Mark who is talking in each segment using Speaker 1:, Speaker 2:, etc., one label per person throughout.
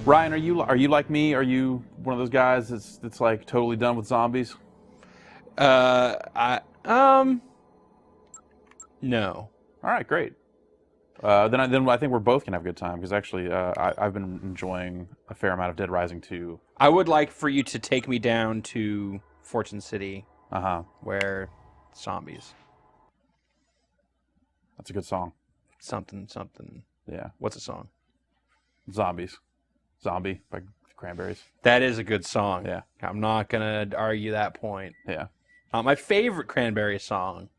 Speaker 1: Ryan, are you like me? Are you one of those guys that's like totally done with zombies?
Speaker 2: No.
Speaker 1: All right, great. Then I think we're both gonna have a good time because actually I've been enjoying a fair amount of Dead Rising 2.
Speaker 2: I would like for you to take me down to Fortune City,
Speaker 1: Uh-huh.
Speaker 2: where zombies,
Speaker 1: That's a good song.
Speaker 2: something.
Speaker 1: Yeah.
Speaker 2: What's a song?
Speaker 1: Zombies. Zombie by Cranberries.
Speaker 2: That is a good song.
Speaker 1: Yeah.
Speaker 2: I'm not gonna argue that point.
Speaker 1: Yeah.
Speaker 2: My favorite Cranberry song,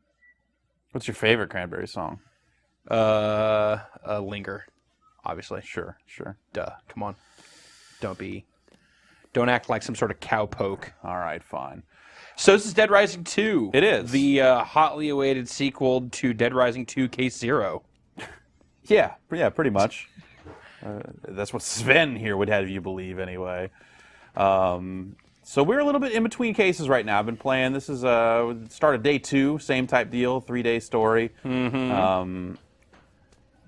Speaker 1: What's your favorite Cranberries song?
Speaker 2: Linger, obviously.
Speaker 1: Sure.
Speaker 2: Duh. Come on. Don't act like some sort of cowpoke.
Speaker 1: All right, fine.
Speaker 2: So this is Dead Rising 2.
Speaker 1: It is.
Speaker 2: The hotly awaited sequel to Dead Rising 2 Case Zero.
Speaker 1: Yeah, pretty much. That's what Sven here would have you believe, anyway. So we're a little bit in between cases right now. I've been playing. This is start of day 2, same type deal, 3-day story. Mm-hmm.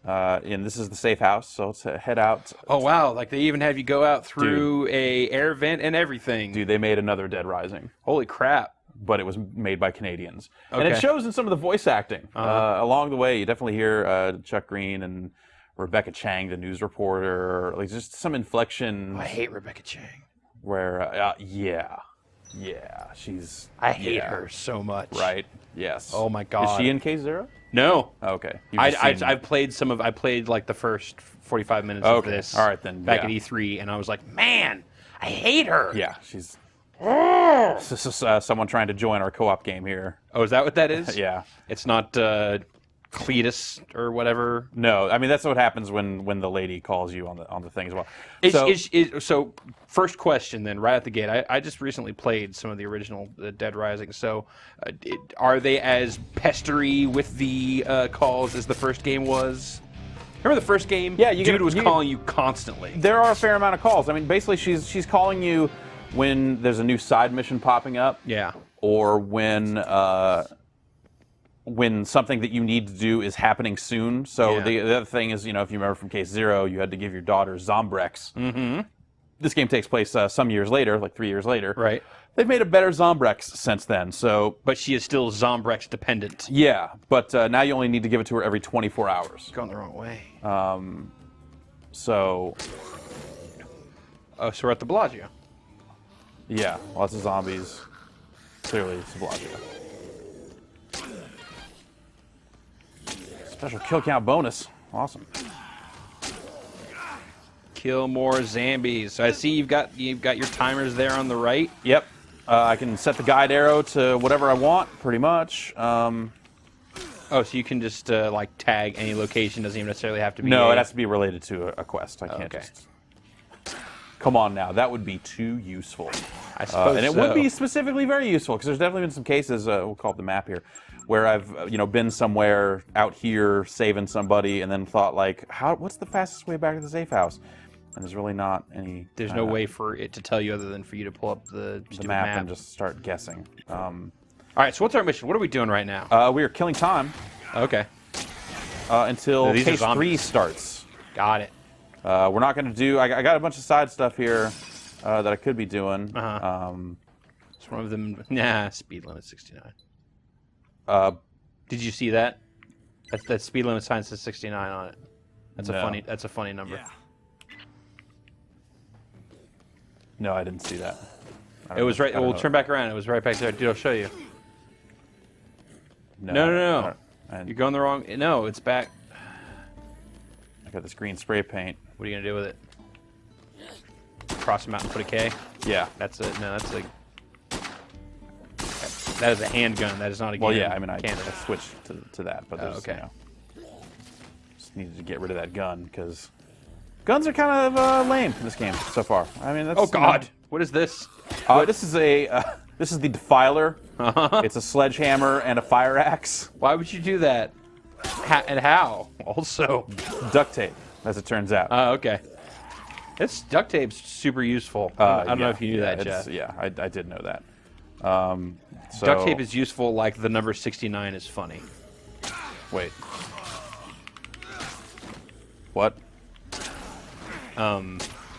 Speaker 1: And this is the safe house, so let's head out.
Speaker 2: Oh wow! Like they even have you go out through a air vent and everything.
Speaker 1: Dude, they made another Dead Rising,
Speaker 2: Holy crap!
Speaker 1: but it was made by Canadians, and
Speaker 2: Okay.
Speaker 1: it shows in some of the voice acting along the way. You definitely hear Chuck Green and Rebecca Chang, the news reporter, like just some inflection.
Speaker 2: I hate Rebecca Chang.
Speaker 1: Where, yeah, she's.
Speaker 2: I hate
Speaker 1: yeah,
Speaker 2: her so much.
Speaker 1: Right. Yes.
Speaker 2: Oh my God.
Speaker 1: Is she in Case Zero?
Speaker 2: No.
Speaker 1: Okay.
Speaker 2: I've played like the first 45 minutes of
Speaker 1: Okay.
Speaker 2: this.
Speaker 1: All right, then,
Speaker 2: Back
Speaker 1: yeah.
Speaker 2: at E3, and I was like, man, I hate her.
Speaker 1: Yeah, she's. This is someone trying to join our co-op game here.
Speaker 2: Oh, is that what that is?
Speaker 1: Yeah.
Speaker 2: It's not Cletus or whatever.
Speaker 1: No, I mean that's what happens when the lady calls you on the thing as well.
Speaker 2: So first question then, right at the gate. I just recently played some of the original Dead Rising. So are they as pestery with the calls as the first game was? Remember the first game?
Speaker 1: Yeah, you
Speaker 2: dude
Speaker 1: get-
Speaker 2: was
Speaker 1: you-
Speaker 2: calling you constantly.
Speaker 1: There are a fair amount of calls. I mean, basically she's calling you when there's a new side mission popping up.
Speaker 2: Yeah.
Speaker 1: Or when something that you need to do is happening soon. So
Speaker 2: Yeah.
Speaker 1: the other thing is, if you remember from Case Zero, you had to give your daughter Zombrex. Mm-hmm. This game takes place some years later, like 3 years later.
Speaker 2: Right.
Speaker 1: They've made a better Zombrex since then. So
Speaker 2: But she is still Zombrex dependent.
Speaker 1: yeah, but now you only need to give it to her every 24 hours.
Speaker 2: Going the wrong way.
Speaker 1: So
Speaker 2: Oh, so we're at the Bellagio.
Speaker 1: yeah, lots of zombies. Clearly, it's a Bellagio. Special kill count bonus. Awesome.
Speaker 2: Kill more zombies. So I see you've got your timers there on the right.
Speaker 1: Yep. I can set the guide arrow to whatever I want, pretty much.
Speaker 2: Oh, so you can just like tag any location. Doesn't even necessarily have to be.
Speaker 1: No, it has to be related to a quest. I can't
Speaker 2: okay.
Speaker 1: just. Come on now, that would be too useful.
Speaker 2: I suppose
Speaker 1: and it
Speaker 2: so.
Speaker 1: would be specifically very useful because there's definitely been some cases. We'll call it the map here, where I've been somewhere out here saving somebody, and then thought like, what's the fastest way back to the safe house? And there's really not any.
Speaker 2: There's no way for it to tell you other than for you to pull up the
Speaker 1: map and just start guessing.
Speaker 2: All right, so what's our mission? What are we doing right now?
Speaker 1: We are killing time
Speaker 2: Okay,
Speaker 1: until
Speaker 2: These are
Speaker 1: case 3
Speaker 2: zombies.
Speaker 1: starts.
Speaker 2: got it.
Speaker 1: We're not going to do. I got a bunch of side stuff here that I could be doing.
Speaker 2: It's one of them. Nah, speed limit 69.
Speaker 1: Uh,
Speaker 2: Did you see that? That speed limit sign says 69 on it. That's
Speaker 1: No.
Speaker 2: a funny number.
Speaker 1: no, I didn't see that. I
Speaker 2: It
Speaker 1: don't
Speaker 2: was
Speaker 1: know.
Speaker 2: right.
Speaker 1: I don't
Speaker 2: We'll
Speaker 1: know.
Speaker 2: turn back around. It was right back there. Dude, I'll show you. No.
Speaker 1: And
Speaker 2: You're going the wrong. No, it's back.
Speaker 1: I got this green spray paint.
Speaker 2: What are you gonna do with it? Cross them out and put a K.
Speaker 1: Yeah.
Speaker 2: That's it. No, that's a. That is a handgun. That is not a gun.
Speaker 1: Well, yeah. I mean, I
Speaker 2: cannon.
Speaker 1: switched to that, but there's,
Speaker 2: okay.
Speaker 1: Just needed to get rid of that gun because guns are kind of lame in this game so far. I mean, that's.
Speaker 2: Oh God! What is this?
Speaker 1: This is this is the Defiler. It's a sledgehammer and a fire axe.
Speaker 2: Why would you do that? And how? Also.
Speaker 1: Duct tape, as it turns out.
Speaker 2: Okay. This duct tape's super useful. I don't know if you knew that, Jeff.
Speaker 1: Yeah, I did know that. So,
Speaker 2: Duct tape is useful like the number 69 is funny.
Speaker 1: Wait. What?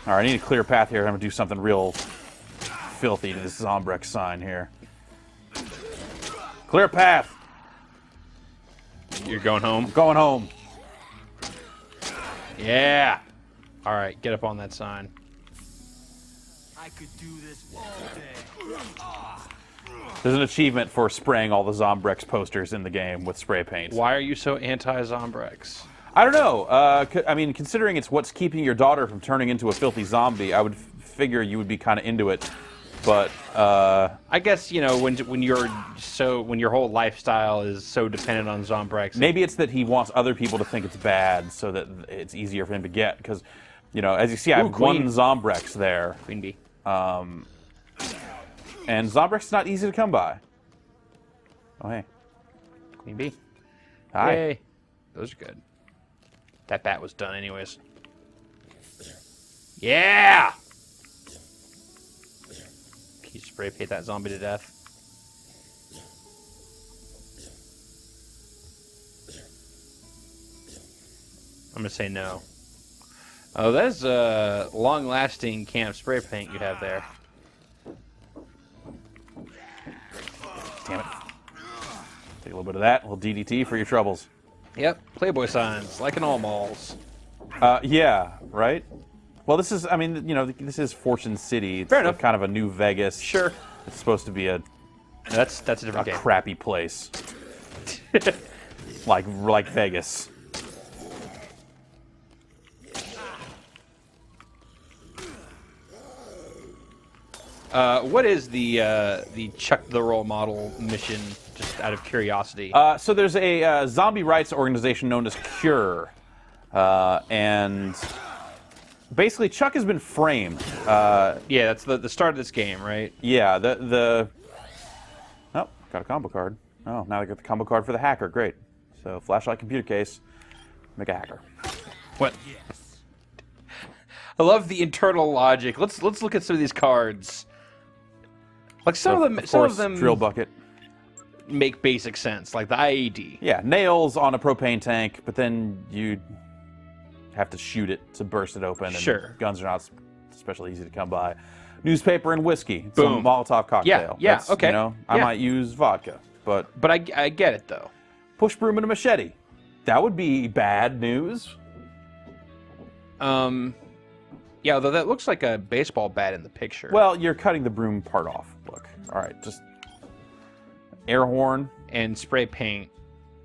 Speaker 1: All right, I need a clear path here. I'm going to do something real filthy to this Zombrex sign here. Clear path.
Speaker 2: You're going home?
Speaker 1: Going home.
Speaker 2: Yeah. All right, get up on that sign.
Speaker 3: I could do this all day.
Speaker 1: There's an achievement for spraying all the Zombrex posters in the game with spray paint.
Speaker 2: Why are you so anti-Zombrex?
Speaker 1: I don't know. I mean, considering it's what's keeping your daughter from turning into a filthy zombie, I would figure you would be kind of into it. But
Speaker 2: I guess, you know, when your whole lifestyle is so dependent on Zombrex.
Speaker 1: maybe it's that he wants other people to think it's bad so that it's easier for him to get. Because, you know, as you see, I have
Speaker 2: Queen.
Speaker 1: one Zombrex there.
Speaker 2: Queen Bee.
Speaker 1: And Zombrex is not easy to come by. Oh, hey.
Speaker 2: Queen Bee.
Speaker 1: Hi.
Speaker 2: Yay. Those are good. That bat was done anyways. Yeah! Can you spray paint that zombie to death? I'm gonna say no. Oh, that's long-lasting camp spray paint you have there.
Speaker 1: Damn it. Take a little bit of that. A little DDT for your troubles.
Speaker 2: Yep, Playboy signs, like in all malls.
Speaker 1: Yeah, right? Well, this is, I mean, you know, this is Fortune City. It's
Speaker 2: Fair enough.
Speaker 1: kind of a new Vegas.
Speaker 2: Sure.
Speaker 1: It's supposed to be a
Speaker 2: That's a different game.
Speaker 1: crappy place. like Vegas.
Speaker 2: What is the Chuck the Roll model mission? Just out of curiosity.
Speaker 1: So there's a zombie rights organization known as Cure, and basically Chuck has been framed.
Speaker 2: Yeah, that's the start of this game, right?
Speaker 1: Yeah, oh, got a combo card. Oh, now I got the combo card for the hacker. Great. So flashlight, computer case, make a hacker.
Speaker 2: What? I love the internal logic. Let's look at some of these cards. Like some of them
Speaker 1: drill bucket.
Speaker 2: make basic sense, like the IED.
Speaker 1: Yeah, nails on a propane tank, but then you have to shoot it to burst it open. And
Speaker 2: Sure.
Speaker 1: guns are not especially easy to come by. Newspaper and whiskey.
Speaker 2: Boom.
Speaker 1: Some Molotov cocktail.
Speaker 2: Yeah,
Speaker 1: That's,
Speaker 2: okay.
Speaker 1: You know, I
Speaker 2: Yeah.
Speaker 1: might use vodka, but
Speaker 2: But I get it though.
Speaker 1: push broom and a machete. That would be bad news.
Speaker 2: Yeah, although that looks like a baseball bat in the picture.
Speaker 1: Well, you're cutting the broom part off. Look. All right, just air horn.
Speaker 2: and spray paint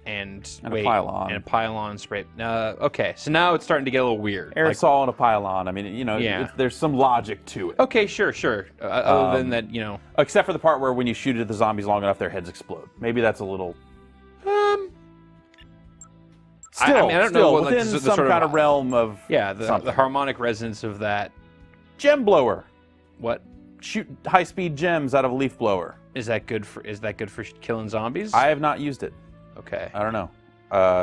Speaker 2: and
Speaker 1: And a pylon.
Speaker 2: and a pylon spray. Okay, so now it's starting to get a little weird. Like,
Speaker 1: Aerosol and a pylon. I mean, you know,
Speaker 2: Yeah.
Speaker 1: there's some logic to it.
Speaker 2: okay, sure. Other than that, you know.
Speaker 1: Except for the part where when you shoot at the zombies long enough, their heads explode. Maybe that's a little. Still,
Speaker 2: I mean, I don't know
Speaker 1: still
Speaker 2: what, like,
Speaker 1: within
Speaker 2: the
Speaker 1: some
Speaker 2: sort of-
Speaker 1: kind of realm of
Speaker 2: Yeah, the
Speaker 1: something.
Speaker 2: harmonic resonance of that.
Speaker 1: Gem blower.
Speaker 2: What
Speaker 1: Shoot high-speed gems out of a leaf blower.
Speaker 2: is that good for? Is that good for killing zombies?
Speaker 1: I have not used it.
Speaker 2: Okay.
Speaker 1: I don't know.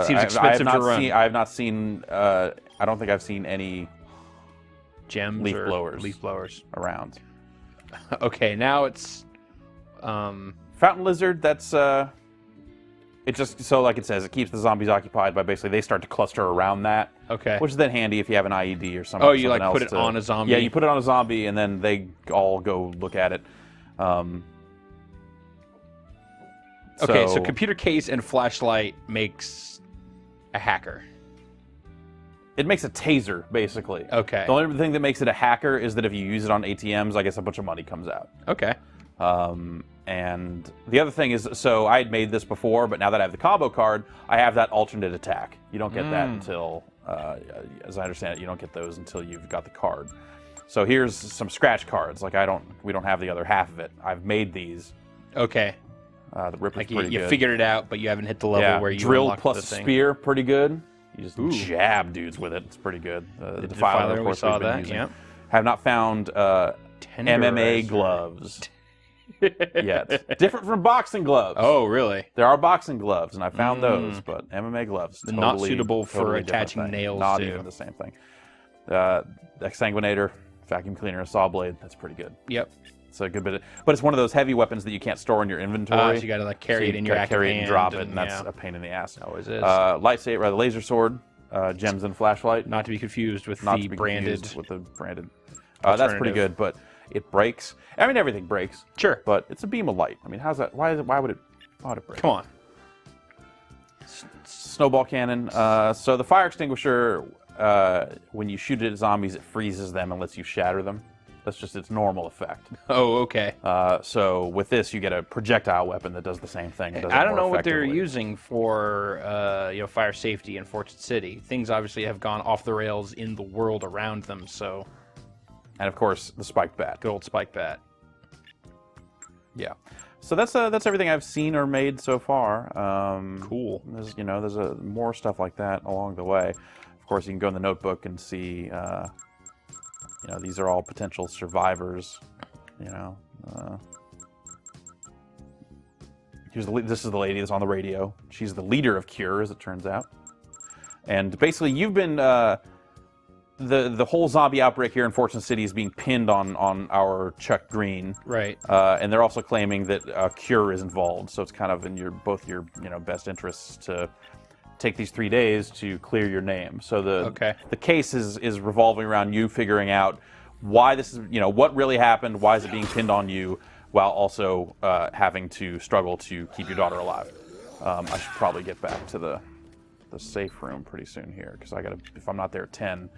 Speaker 2: Seems
Speaker 1: I
Speaker 2: expensive
Speaker 1: have not
Speaker 2: to run.
Speaker 1: Seen, I have not seen. I don't think I've seen any
Speaker 2: Gems
Speaker 1: leaf
Speaker 2: or
Speaker 1: blowers.
Speaker 2: leaf blowers.
Speaker 1: around.
Speaker 2: Okay, now it's.
Speaker 1: Fountain lizard. That's. It just so like it says, it keeps the zombies occupied by basically they start to cluster around that.
Speaker 2: Okay.
Speaker 1: Which is then handy if you have an IED or something.
Speaker 2: Oh, you, like,
Speaker 1: something
Speaker 2: put
Speaker 1: else
Speaker 2: it on a zombie?
Speaker 1: Yeah, you put it on a zombie, and then they all go look at it.
Speaker 2: Okay, so computer case and flashlight makes a hacker.
Speaker 1: it makes a taser basically.
Speaker 2: Okay.
Speaker 1: The only thing that makes it a hacker is that if you use it on ATMs, I guess a bunch of money comes out.
Speaker 2: Okay.
Speaker 1: And the other thing is, so I had made this before, but now that I have the combo card, I have that alternate attack. You don't get that until, as I understand it, you don't get those until you've got the card. So here's some scratch cards. Like we don't have the other half of it. I've made these.
Speaker 2: Okay.
Speaker 1: The Ripper's
Speaker 2: Like
Speaker 1: pretty
Speaker 2: you
Speaker 1: good.
Speaker 2: figured it out, but you haven't hit the level
Speaker 1: Yeah,
Speaker 2: where you
Speaker 1: drill
Speaker 2: unlocked
Speaker 1: plus
Speaker 2: the thing.
Speaker 1: spear, pretty good. You just
Speaker 2: Ooh.
Speaker 1: jab dudes with it. It's pretty good. The
Speaker 2: Defiler,
Speaker 1: Defiler, of
Speaker 2: we
Speaker 1: course,
Speaker 2: saw
Speaker 1: we've been
Speaker 2: that,
Speaker 1: using.
Speaker 2: yep.
Speaker 1: Have not found MMA
Speaker 2: Tenderizer.
Speaker 1: gloves yet. Different from boxing gloves.
Speaker 2: Oh, really?
Speaker 1: There are boxing gloves, and I found those, but MMA gloves
Speaker 2: Not suitable for
Speaker 1: totally different
Speaker 2: attaching
Speaker 1: thing.
Speaker 2: nails
Speaker 1: Not
Speaker 2: to.
Speaker 1: even the same thing. Exsanguinator, vacuum cleaner, a saw blade. That's pretty good.
Speaker 2: Yep.
Speaker 1: It's a good bit, but it's one of those heavy weapons that you can't store in your inventory.
Speaker 2: So you got to like carry it in your
Speaker 1: gotta
Speaker 2: active
Speaker 1: carry it
Speaker 2: hand.
Speaker 1: and drop it, and that's
Speaker 2: yeah.
Speaker 1: a pain in the ass.
Speaker 2: Always is.
Speaker 1: Lightsaber, the laser sword, gems and flashlight.
Speaker 2: Not to be confused with
Speaker 1: Not
Speaker 2: the
Speaker 1: to be
Speaker 2: branded.
Speaker 1: confused with the branded. That's pretty
Speaker 2: alternative.
Speaker 1: good, but it breaks. I mean, everything breaks.
Speaker 2: Sure.
Speaker 1: But it's a beam of light. I mean, how's that? Why would it break?
Speaker 2: Come on.
Speaker 1: Snowball cannon. So the fire extinguisher, when you shoot it at zombies, it freezes them and lets you shatter them. That's just its normal effect.
Speaker 2: Oh, okay.
Speaker 1: So with this, you get a projectile weapon that does the same thing. It does
Speaker 2: I
Speaker 1: it
Speaker 2: don't
Speaker 1: more
Speaker 2: know what they're
Speaker 1: effectively.
Speaker 2: using for fire safety in Fortune City. Things obviously have gone off the rails in the world around them. So
Speaker 1: And of course, the spiked bat.
Speaker 2: good old spike bat.
Speaker 1: Yeah. So that's everything I've seen or made so far.
Speaker 2: Cool.
Speaker 1: There's more stuff like that along the way. Of course, you can go in the notebook and see. These are all potential survivors. This is the lady that's on the radio. She's the leader of Cure, as it turns out. And basically, you've been the whole zombie outbreak here in Fortune City is being pinned on our Chuck Green.
Speaker 2: Right.
Speaker 1: And they're also claiming that Cure is involved, so it's kind of in both your best interests to take these 3 days to clear your name. So the case is revolving around you figuring out why this is, what really happened, why is it being pinned on you, while also having to struggle to keep your daughter alive. I should probably get back to the safe room pretty soon here, because if I'm not there at 10,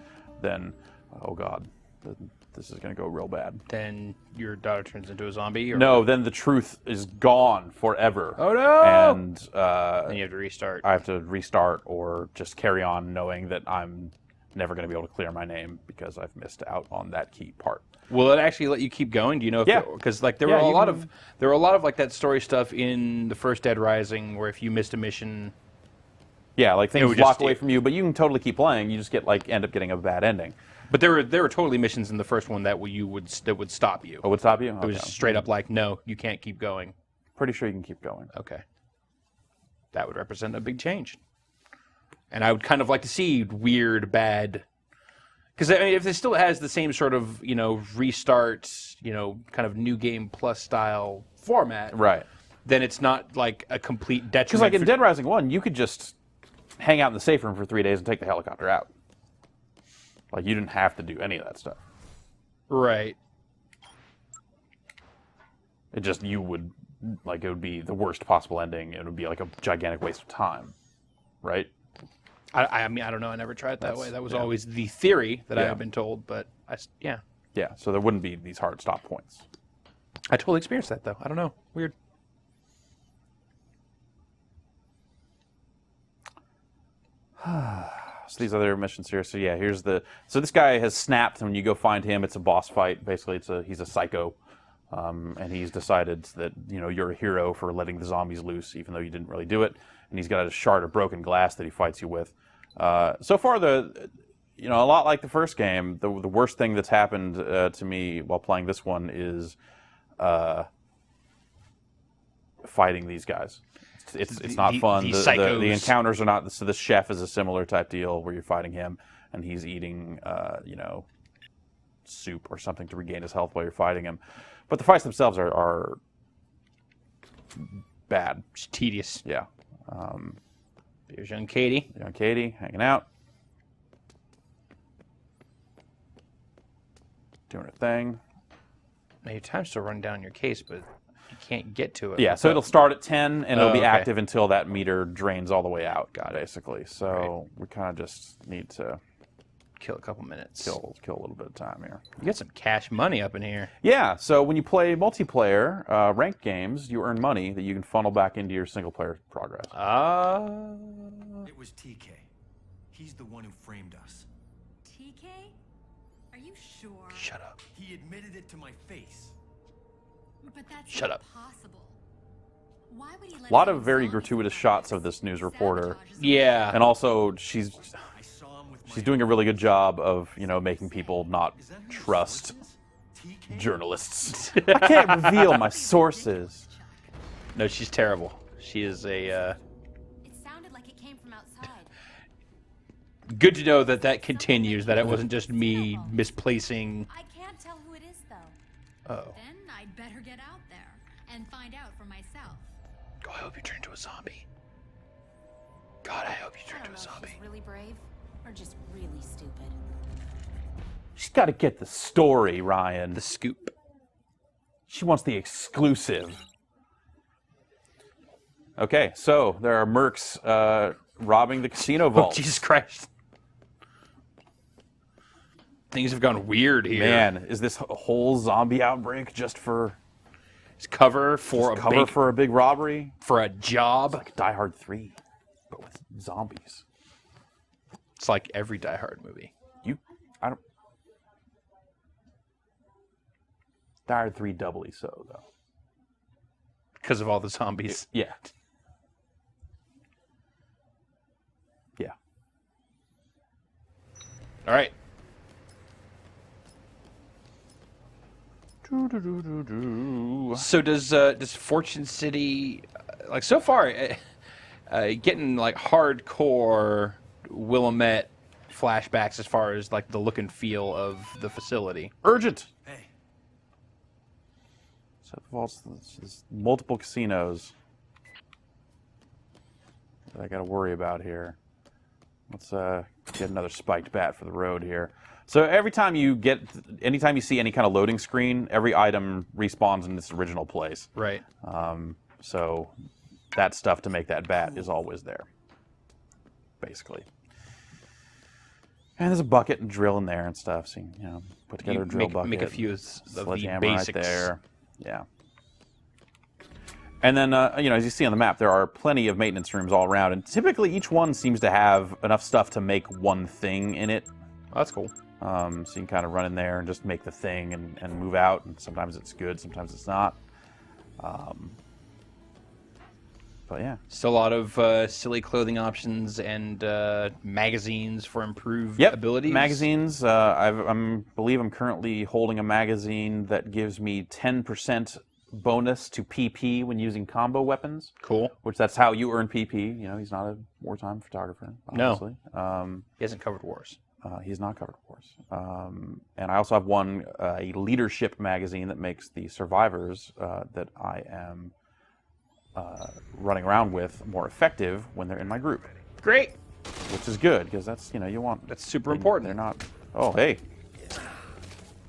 Speaker 1: then oh god, this is going to go real bad.
Speaker 2: Then your daughter turns into a zombie? Or...
Speaker 1: No, then the truth is gone forever.
Speaker 2: Oh, no!
Speaker 1: And
Speaker 2: Then you have to restart.
Speaker 1: I have to restart or just carry on knowing that I'm never going to be able to clear my name because I've missed out on that key part.
Speaker 2: Will it actually let you keep going? Do you know?
Speaker 1: Yeah.
Speaker 2: Because there were a lot of like that story stuff in the first Dead Rising where if you missed a mission.
Speaker 1: Yeah, like things
Speaker 2: would
Speaker 1: walk
Speaker 2: just-
Speaker 1: away from you, but you can totally keep playing. You just end up getting a bad ending.
Speaker 2: But there were totally missions in the first one that would stop you.
Speaker 1: Oh, would stop you?
Speaker 2: It was straight up like, no, you can't keep going.
Speaker 1: Pretty sure you can keep going.
Speaker 2: Okay. That would represent a big change. And I would kind of like to see weird, bad... Because, I mean, if it still has the same sort of, restart, kind of new game plus style format,
Speaker 1: Right.
Speaker 2: then it's not like a complete detriment.
Speaker 1: Because like in
Speaker 2: for-
Speaker 1: Dead Rising 1, you could just hang out in the safe room for 3 days and take the helicopter out. Like, you didn't have to do any of that stuff.
Speaker 2: Right.
Speaker 1: It would be the worst possible ending. It would be like a gigantic waste of time. Right?
Speaker 2: I mean, I don't know. I never tried it that way. That was always the theory that I
Speaker 1: Yeah.
Speaker 2: have been told, but yeah.
Speaker 1: Yeah, so there wouldn't be these hard stop points.
Speaker 2: I totally experienced that, though. I don't know. Weird.
Speaker 1: So these other missions here. So yeah, so this guy has snapped, and when you go find him, it's a boss fight. Basically, he's a psycho, and he's decided that you're a hero for letting the zombies loose, even though you didn't really do it. And he's got a shard of broken glass that he fights you with. So far, a lot like the first game, the worst thing that's happened to me while playing this one is fighting these guys. It's not fun.
Speaker 2: the
Speaker 1: The
Speaker 2: psychos.
Speaker 1: encounters are not. So the chef is a similar type deal where you're fighting him and he's eating, soup or something to regain his health while you're fighting him. But the fights themselves are bad.
Speaker 2: It's tedious.
Speaker 1: Yeah.
Speaker 2: There's young Katie.
Speaker 1: Young Katie hanging out, doing her thing.
Speaker 2: Now, your time's still running down your case, but you can't get to it.
Speaker 1: Yeah, so it'll start at 10 and it'll be
Speaker 2: okay.
Speaker 1: active until that meter drains all the way out, basically. So we kind of just need to
Speaker 2: Kill a couple minutes.
Speaker 1: kill a little bit of time here.
Speaker 2: You got some cash money up in here.
Speaker 1: Yeah, so when you play multiplayer ranked games, you earn money that you can funnel back into your single player progress.
Speaker 3: It was TK. He's the one who framed us.
Speaker 4: TK? Are you sure?
Speaker 2: Shut up.
Speaker 3: He admitted it to my face.
Speaker 4: But that's
Speaker 2: Shut
Speaker 4: not
Speaker 2: up.
Speaker 4: possible. Why would he let
Speaker 1: A lot
Speaker 4: some
Speaker 1: of very
Speaker 4: zombies
Speaker 1: gratuitous
Speaker 4: attack
Speaker 1: shots
Speaker 4: us?
Speaker 1: of this news reporter.
Speaker 4: Sabotages
Speaker 2: Yeah.
Speaker 1: And also, she's
Speaker 3: I saw him with my
Speaker 1: doing a really good job of, making people not
Speaker 3: Is that who your
Speaker 1: trust
Speaker 3: source is? TK?
Speaker 1: journalists. I can't reveal my sources.
Speaker 2: No, she's terrible. She is a...
Speaker 4: It sounded like it came from outside.
Speaker 2: Good to know that continues, that it wasn't just me misplacing...
Speaker 4: I can't tell who it is, though.
Speaker 2: Oh.
Speaker 4: Then I'd better get out there and find out for myself.
Speaker 2: God, I hope you turn into a zombie. God, I hope you
Speaker 4: I
Speaker 2: turn
Speaker 4: don't
Speaker 2: into a
Speaker 4: know if
Speaker 2: zombie.
Speaker 4: she's really brave.
Speaker 5: are just really stupid.
Speaker 1: She's got to get the story, Ryan.
Speaker 2: The scoop.
Speaker 1: She wants the exclusive. Okay, so there are mercs robbing the casino
Speaker 2: Oh,
Speaker 1: vault.
Speaker 2: Jesus Christ. Things have gone weird here.
Speaker 1: Man, is this a whole zombie outbreak just for
Speaker 2: It's cover for
Speaker 1: a big robbery?
Speaker 2: for a job.
Speaker 1: Like Die Hard 3, but with zombies.
Speaker 2: It's like every Die Hard movie.
Speaker 1: I don't. Die Hard 3 doubly so though.
Speaker 2: Because of all the zombies.
Speaker 1: Yeah. Yeah.
Speaker 2: All right. So does Fortune City, like so far, getting like hardcore Willamette flashbacks as far as like the look and feel of the facility.
Speaker 1: Urgent.
Speaker 3: Hey,
Speaker 1: So vaults, there's multiple casinos that I got to worry about here. Let's get another spiked bat for the road here. So anytime you see any kind of loading screen, every item respawns in its original place.
Speaker 2: Right.
Speaker 1: So that stuff to make that bat is always there, basically. And there's a bucket and drill in there and stuff. So you put together a drill bucket.
Speaker 2: Make a few of the
Speaker 1: Sledgehammer
Speaker 2: basics.
Speaker 1: right there. Yeah. And then, as you see on the map, there are plenty of maintenance rooms all around, and typically each one seems to have enough stuff to make one thing in it.
Speaker 2: Oh, that's cool.
Speaker 1: So you can kind of run in there and just make the thing and move out, and sometimes it's good, sometimes it's not. But yeah.
Speaker 2: Still a lot of silly clothing options and magazines for improved abilities.
Speaker 1: Magazines. I believe I'm currently holding a magazine that gives me 10% bonus to PP when using combo weapons.
Speaker 2: Cool.
Speaker 1: Which that's how you earn PP. He's not a wartime photographer, obviously.
Speaker 2: No. He hasn't covered wars.
Speaker 1: He's not covered, of course. And I also have one, a leadership magazine that makes the survivors that I am running around with more effective when they're in my group.
Speaker 2: Great.
Speaker 1: Which is good, because that's, you want...
Speaker 2: That's super important.
Speaker 1: They're not... Oh, hey.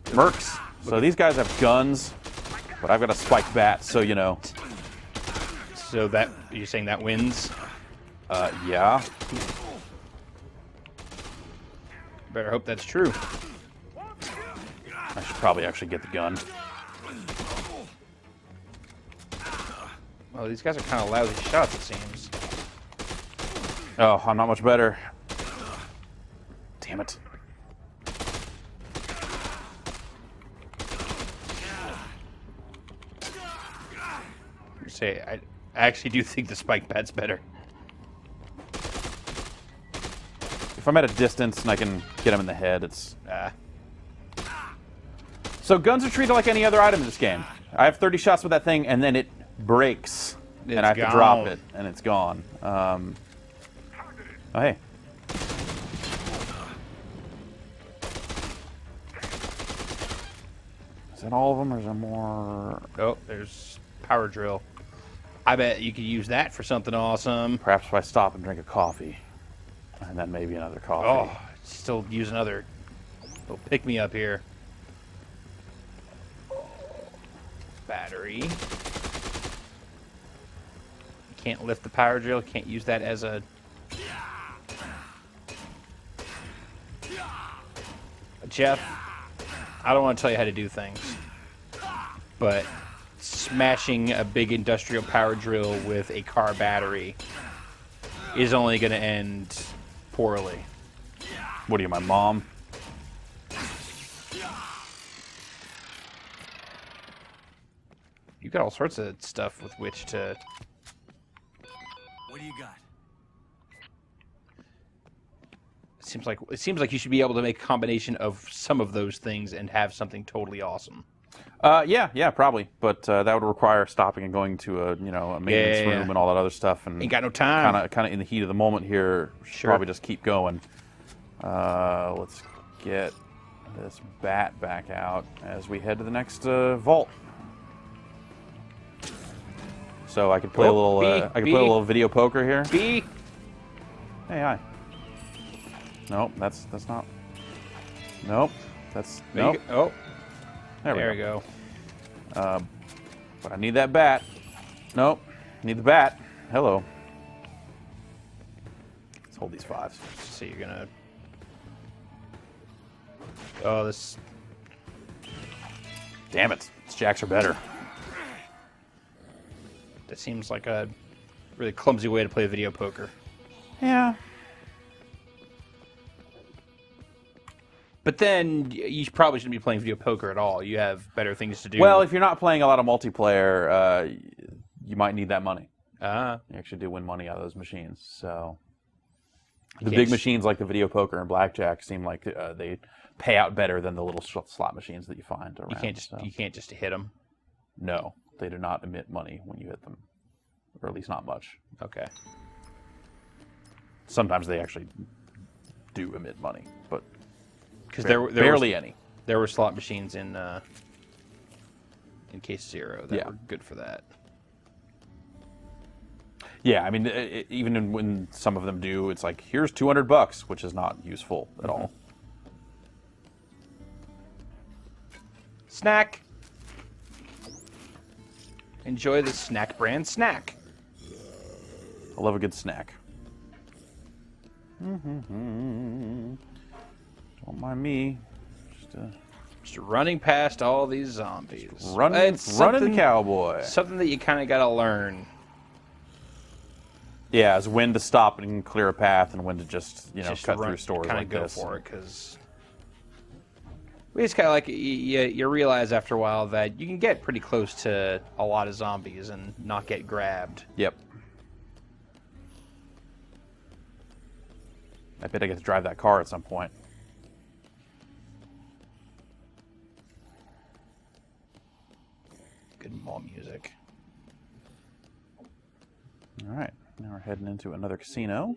Speaker 1: Mercs. So these guys have guns, but I've got a spiked bat, so you know.
Speaker 2: So that, you're saying that wins?
Speaker 1: Yeah.
Speaker 2: Better hope that's true.
Speaker 1: I should probably actually get the gun.
Speaker 2: Well, these guys are kind of lousy shots, it seems.
Speaker 1: Oh, I'm not much better. Damn it.
Speaker 2: I actually do think the spike bat's better.
Speaker 1: If I'm at a distance and I can get him in the head, it's...
Speaker 2: Ah.
Speaker 1: So guns are treated like any other item in this game. I have 30 shots with that thing, and then it breaks. And I have to drop it, and it's gone. Oh, hey. Is that all of them, or is there more?
Speaker 2: Oh, there's power drill. I bet you could use that for something awesome.
Speaker 1: Perhaps if I stop and drink a coffee. And then maybe another coffee.
Speaker 2: Oh, still use another little pick-me-up here. Battery. Can't lift the power drill. Can't use that as a... Jeff, I don't want to tell you how to do things, but smashing a big industrial power drill with a car battery is only going to end poorly.
Speaker 1: What are you, my mom?
Speaker 2: You got all sorts of stuff with which to...
Speaker 3: What do you got?
Speaker 2: It seems like you should be able to make a combination of some of those things and have something totally awesome.
Speaker 1: Yeah, probably. But that would require stopping and going to a maintenance room and all that other stuff. And
Speaker 2: ain't got no time.
Speaker 1: Kind of in the heat of the moment here.
Speaker 2: Sure.
Speaker 1: Probably just keep going. Let's get this bat back out as we head to the next vault. So I could play a little. I could play a little video poker here.
Speaker 2: B.
Speaker 1: Hey, hi. Nope, that's not. Nope, that's
Speaker 2: There
Speaker 1: nope.
Speaker 2: you go. Oh,
Speaker 1: There
Speaker 2: there
Speaker 1: we
Speaker 2: we
Speaker 1: go.
Speaker 2: go.
Speaker 1: But I need that bat. Nope, need the bat. Hello. Let's hold these 5s.
Speaker 2: So you're gonna. Oh, this.
Speaker 1: Damn it, these jacks are better.
Speaker 2: That seems like a really clumsy way to play video poker.
Speaker 1: Yeah.
Speaker 2: But then you probably shouldn't be playing video poker at all. You have better things to do.
Speaker 1: Well, if you're not playing a lot of multiplayer, you might need that money.
Speaker 2: Ah,
Speaker 1: You actually do win money out of those machines. So the
Speaker 2: can't
Speaker 1: big
Speaker 2: s-
Speaker 1: machines like the video poker and blackjack seem like they pay out better than the little slot machines that you find around.
Speaker 2: you can't just hit them.
Speaker 1: No, they do not emit money when you hit them, or at least not much.
Speaker 2: Okay.
Speaker 1: Sometimes they actually do emit money, but
Speaker 2: Because
Speaker 1: barely any.
Speaker 2: there were slot machines in Case Zero that
Speaker 1: Yeah.
Speaker 2: were good for that.
Speaker 1: Yeah, I mean, even when some of them do, it's like, here's $200, which is not useful at all.
Speaker 2: Snack. Enjoy the snack brand snack.
Speaker 1: I love a good snack. Don't mind me.
Speaker 2: Just running past all these zombies.
Speaker 1: Running
Speaker 2: It's
Speaker 1: the
Speaker 2: something-
Speaker 1: cowboy.
Speaker 2: Something that you kind of got to learn.
Speaker 1: Yeah, it's when to stop and clear a path, and when to just
Speaker 2: Just
Speaker 1: cut
Speaker 2: run-
Speaker 1: through stores
Speaker 2: kinda
Speaker 1: like
Speaker 2: go
Speaker 1: this.
Speaker 2: for it, because we just kind of like you realize after a while that you can get pretty close to a lot of zombies and not get grabbed.
Speaker 1: Yep. I bet I get to drive that car at some point.
Speaker 2: Good mall music.
Speaker 1: All right, now we're heading into another casino.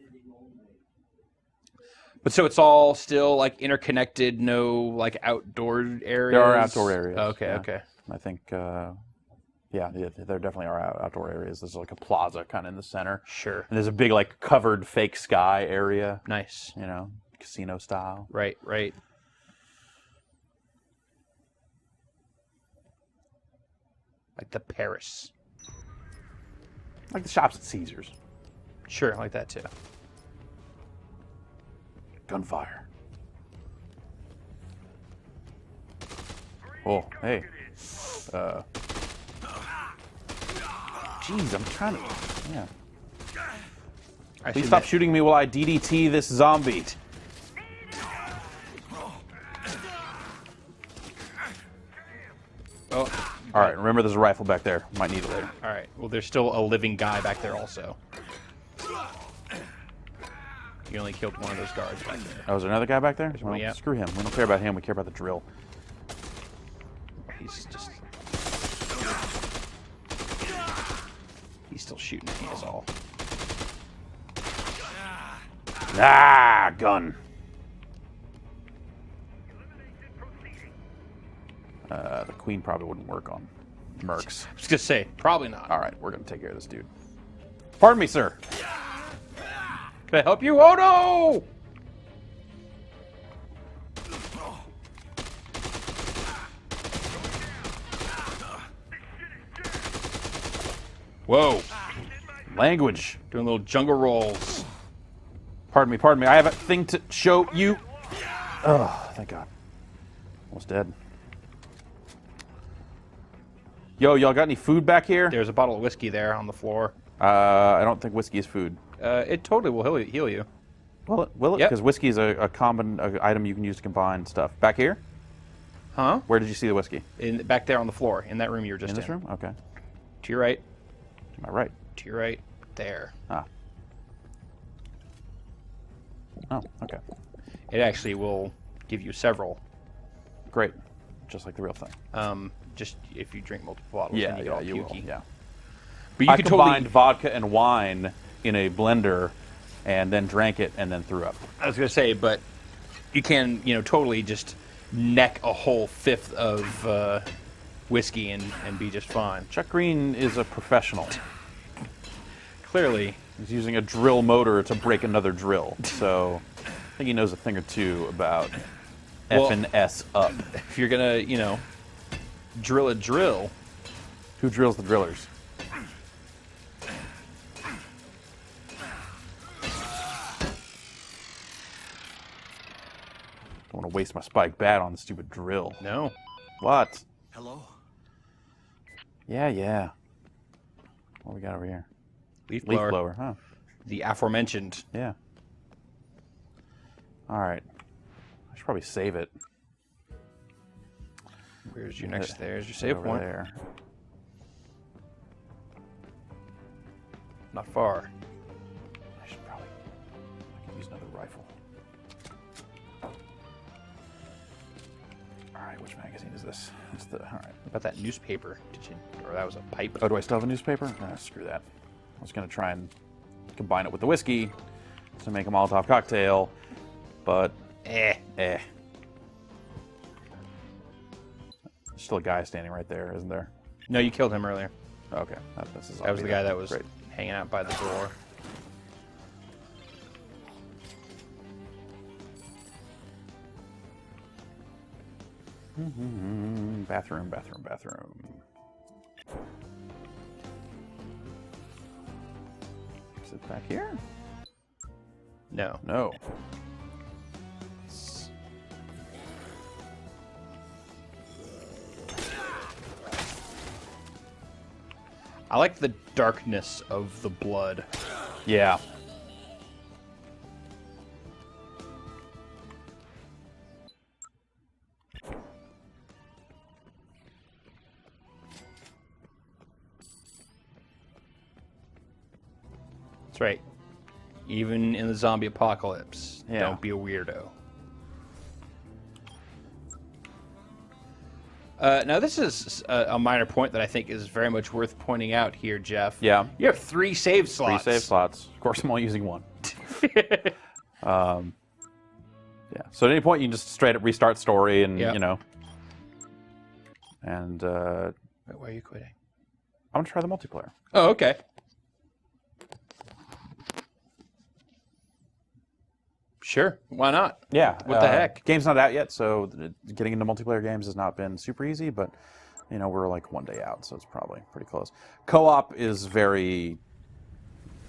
Speaker 2: But so it's all still like interconnected, no like outdoor areas.
Speaker 1: There are outdoor areas.
Speaker 2: Okay,
Speaker 1: yeah.
Speaker 2: okay.
Speaker 1: I think, yeah, there definitely are outdoor areas. There's like a plaza kind of in the center.
Speaker 2: Sure.
Speaker 1: And there's a big, like, covered fake sky area,
Speaker 2: Nice.
Speaker 1: you know, casino style.
Speaker 2: Right, right. Like the Paris.
Speaker 1: Like the shops at Caesars.
Speaker 2: Sure, like that too.
Speaker 1: Gunfire. Oh, hey. Jeez, I'm trying to. Yeah. Please stop shooting me while I DDT this zombie.
Speaker 2: Oh,
Speaker 1: All right, remember there's a rifle back there. Might need it later.
Speaker 2: all right. Well, there's still a living guy back there also. You only killed one of those guards back there.
Speaker 1: Oh, is there another guy back there?
Speaker 2: one,
Speaker 1: Well,
Speaker 2: yeah.
Speaker 1: Screw him. We don't care about him. We care about the drill.
Speaker 2: He's just... He's still shooting at me is all.
Speaker 1: Ah, gun. The queen probably wouldn't work on mercs.
Speaker 2: I was gonna say, probably not.
Speaker 1: All right, we're going to take care of this dude. Pardon me, sir.
Speaker 2: Can I help you? Oh no! Whoa.
Speaker 1: Language.
Speaker 2: Doing little jungle rolls.
Speaker 1: Pardon me. I have a thing to show you. Oh, thank God. Almost dead. Yo, y'all got any food back here?
Speaker 2: There's a bottle of whiskey there on the floor.
Speaker 1: I don't think whiskey is food.
Speaker 2: It totally will heal you.
Speaker 1: Will it?
Speaker 2: Yep.
Speaker 1: Because whiskey is a common item you can use to combine stuff. Back here?
Speaker 2: Huh?
Speaker 1: Where did you see the whiskey?
Speaker 2: Back there on the floor, in that room you were just
Speaker 1: In this room? Okay.
Speaker 2: To your right.
Speaker 1: Am I right?
Speaker 2: To your right. There.
Speaker 1: Ah. Oh, okay.
Speaker 2: It actually will give you several.
Speaker 1: Great. Just like the real thing.
Speaker 2: Just if you drink multiple bottles,
Speaker 1: Yeah,
Speaker 2: then you get
Speaker 1: yeah,
Speaker 2: all
Speaker 1: you will.
Speaker 2: pukey.
Speaker 1: Yeah.
Speaker 2: But you
Speaker 1: I
Speaker 2: could
Speaker 1: combined
Speaker 2: totally.
Speaker 1: vodka and wine in a blender and then drank it and then threw up.
Speaker 2: I was gonna say, but you can, totally just neck a whole fifth of whiskey and be just fine.
Speaker 1: Chuck Green is a professional.
Speaker 2: Clearly,
Speaker 1: He's using a drill motor to break another drill. So, think he knows a thing or two about
Speaker 2: Well-
Speaker 1: F and S up.
Speaker 2: If you're gonna, drill a drill,
Speaker 1: Who drills the drillers? Don't want to waste my spike bat on the stupid drill.
Speaker 2: no.
Speaker 1: What?
Speaker 3: Hello?
Speaker 1: Yeah. What we got over here?
Speaker 2: Leaf
Speaker 1: Leaf
Speaker 2: blower.
Speaker 1: blower, huh?
Speaker 2: The aforementioned.
Speaker 1: Yeah. All right. I should probably save it.
Speaker 2: Where's your next? There's your save
Speaker 1: over
Speaker 2: point.
Speaker 1: there.
Speaker 2: Not far.
Speaker 1: I should probably. I could use another rifle. All right. Which magazine is this? It's the. All right.
Speaker 2: What about that newspaper? Did you? Or that was a pipe.
Speaker 1: Oh, do I still have a newspaper? Screw that. I was gonna try and combine it with the whiskey to make a Molotov cocktail, but
Speaker 2: Eh.
Speaker 1: There's still a guy standing right there, isn't there?
Speaker 2: No, you killed him earlier.
Speaker 1: Okay, this is
Speaker 2: That was the guy that was
Speaker 1: great.
Speaker 2: hanging out by the door.
Speaker 1: Bathroom. Is it back here?
Speaker 2: No.
Speaker 1: No.
Speaker 2: I like the darkness of the blood.
Speaker 1: Yeah.
Speaker 2: That's right. Even in the zombie apocalypse,
Speaker 1: Yeah.
Speaker 2: don't be a weirdo. Now, this is a minor point that I think is very much worth pointing out here, Jeff.
Speaker 1: Yeah.
Speaker 2: You have 3 save slots.
Speaker 1: 3 save slots. Of course, I'm only using 1. Yeah. So at any point, you can just straight up restart story, and
Speaker 2: Yep.
Speaker 1: And
Speaker 2: Wait, why are you quitting?
Speaker 1: I'm gonna try the multiplayer.
Speaker 2: Oh, okay. Sure. Why not?
Speaker 1: Yeah.
Speaker 2: What the heck?
Speaker 1: Game's not out yet, so getting into multiplayer games has not been super easy, but we're like 1 day out, so it's probably pretty close. Co-op is very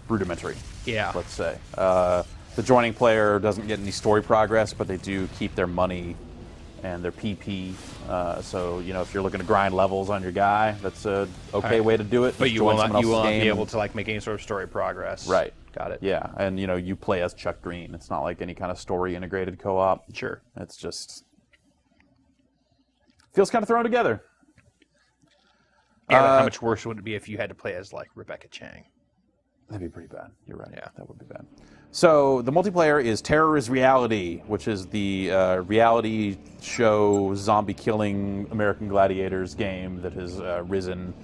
Speaker 1: rudimentary,
Speaker 2: Yeah.
Speaker 1: let's say. The joining player doesn't get any story progress, but they do keep their money and their PP. So if you're looking to grind levels on your guy, that's a okay way to do it.
Speaker 2: But
Speaker 1: Just
Speaker 2: you
Speaker 1: join
Speaker 2: will not.
Speaker 1: someone
Speaker 2: You will
Speaker 1: else's
Speaker 2: not be
Speaker 1: game.
Speaker 2: able to make any sort of story progress.
Speaker 1: Right.
Speaker 2: Got it.
Speaker 1: Yeah, and you play as Chuck Green. It's not like any kind of story integrated co-op.
Speaker 2: Sure.
Speaker 1: It's just feels kind of thrown together.
Speaker 2: And how much worse would it be if you had to play as Rebecca Chang?
Speaker 1: That'd be pretty bad. You're right.
Speaker 2: Yeah.
Speaker 1: That would be bad. So the multiplayer is Terror is Reality, which is the reality show zombie killing American Gladiators game that has risen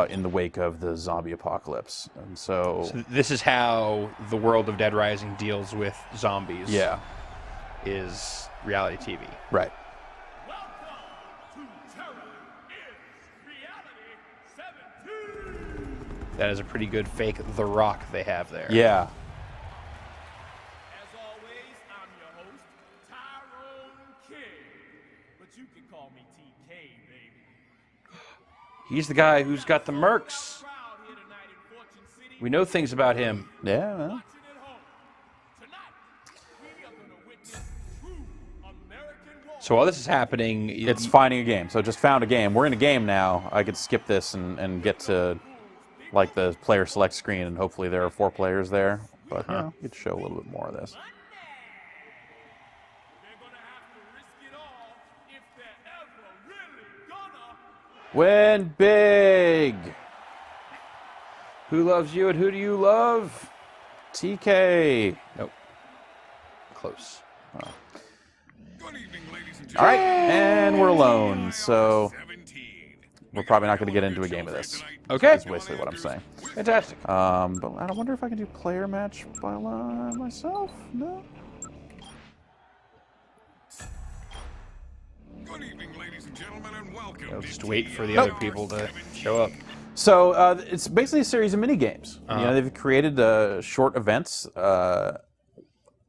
Speaker 1: in the wake of the zombie apocalypse. And so
Speaker 2: This is how the world of Dead Rising deals with zombies.
Speaker 1: yeah,
Speaker 2: Is reality TV.
Speaker 1: right.
Speaker 2: That is a pretty good fake The Rock they have there.
Speaker 1: Yeah.
Speaker 5: As always, I'm your host, Tyrone King. But you can call me TK, baby.
Speaker 2: He's the guy who's got the mercs.
Speaker 5: Crowd here tonight in Fortune City,
Speaker 2: We know things about him.
Speaker 1: Yeah. Well.
Speaker 5: watching at home. Tonight, we are going to witness true American war.
Speaker 2: So while this is happening,
Speaker 1: It's finding a game. So just found a game. We're in a game now. I could skip this and get to the player select screen, and hopefully there are 4 players there. But you could show a little bit more of this.
Speaker 5: They're going to have to risk it all if they're ever really gonna.
Speaker 1: Win big.
Speaker 2: who loves you and who do you love?
Speaker 1: TK.
Speaker 2: Nope. Close.
Speaker 3: Good evening, ladies and
Speaker 1: All right,
Speaker 3: gentlemen.
Speaker 1: and we're alone. So
Speaker 3: 17.
Speaker 1: we're probably not going to get into a game of this.
Speaker 2: Okay.
Speaker 1: Is basically what I'm saying.
Speaker 2: Fantastic.
Speaker 1: But I wonder if I can do player match by myself. No.
Speaker 3: Good evening, ladies and gentlemen, and welcome.
Speaker 2: I'll
Speaker 3: to
Speaker 2: just wait for the
Speaker 3: TR
Speaker 2: other people to show up.
Speaker 1: So it's basically a series of mini games.
Speaker 2: Uh-huh.
Speaker 1: They've created short events.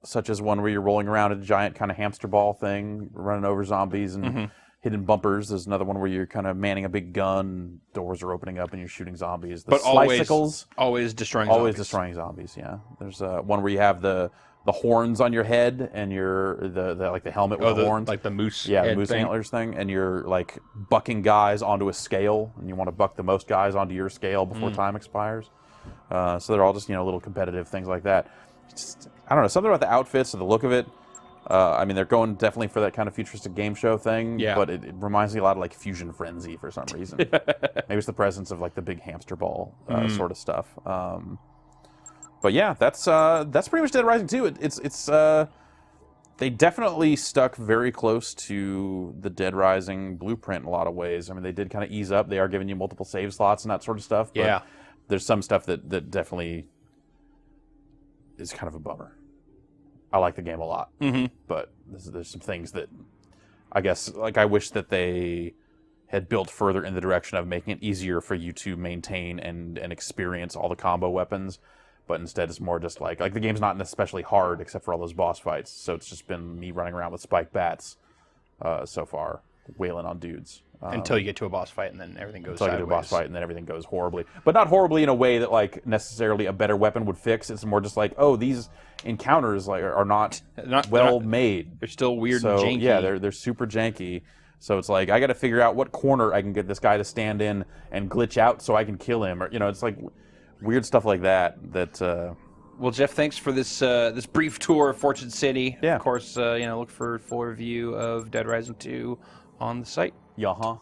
Speaker 1: such as one where you're rolling around in a giant kind of hamster ball thing, running over zombies and hitting bumpers. There's another one where you're kind of manning a big gun, doors are opening up, and you're shooting zombies. The
Speaker 2: But
Speaker 1: slicicles,
Speaker 2: always destroying
Speaker 1: always
Speaker 2: zombies.
Speaker 1: destroying zombies. Yeah, there's one where you have the horns on your head, and you're the like the helmet with the horns,
Speaker 2: like the moose.
Speaker 1: yeah, the
Speaker 2: head
Speaker 1: moose
Speaker 2: thing.
Speaker 1: antlers thing, and you're like bucking guys onto a scale, and you want to buck the most guys onto your scale before time expires. So they're all just little competitive things like that. Just, I don't know, something about the outfits or the look of it. I mean, they're going definitely for that kind of futuristic game show thing,
Speaker 2: Yeah.
Speaker 1: but it reminds me a lot of like Fusion Frenzy for some reason. Maybe it's the presence of like the big hamster ball sort of stuff. But yeah, that's pretty much Dead Rising 2. It's they definitely stuck very close to the Dead Rising blueprint in a lot of ways. I mean, they did kind of ease up. They are giving you multiple save slots and that sort of stuff. But
Speaker 2: Yeah.
Speaker 1: there's some stuff that definitely is kind of a bummer. I like the game a lot, but there's some things that I guess like I wish that they had built further in the direction of making it easier for you to maintain and experience all the combo weapons. But instead, it's more just like the game's not especially hard except for all those boss fights. So it's just been me running around with spike bats so far, wailing on dudes.
Speaker 2: Until you get to a boss fight, and then everything goes
Speaker 1: Until you
Speaker 2: sideways.
Speaker 1: get to a boss fight, and then everything goes horribly. But not horribly in a way that like necessarily a better weapon would fix. It's more just like, oh, these encounters like are not well made.
Speaker 2: They're still weird
Speaker 1: So
Speaker 2: and janky.
Speaker 1: yeah, they're super janky. So it's like I got to figure out what corner I can get this guy to stand in and glitch out so I can kill him, or it's like weird stuff like that.
Speaker 2: Well, Jeff, thanks for this this brief tour of Fortune City.
Speaker 1: Yeah.
Speaker 2: Of course, look for a full review of Dead Rising 2 on the site.
Speaker 1: Yeah, huh?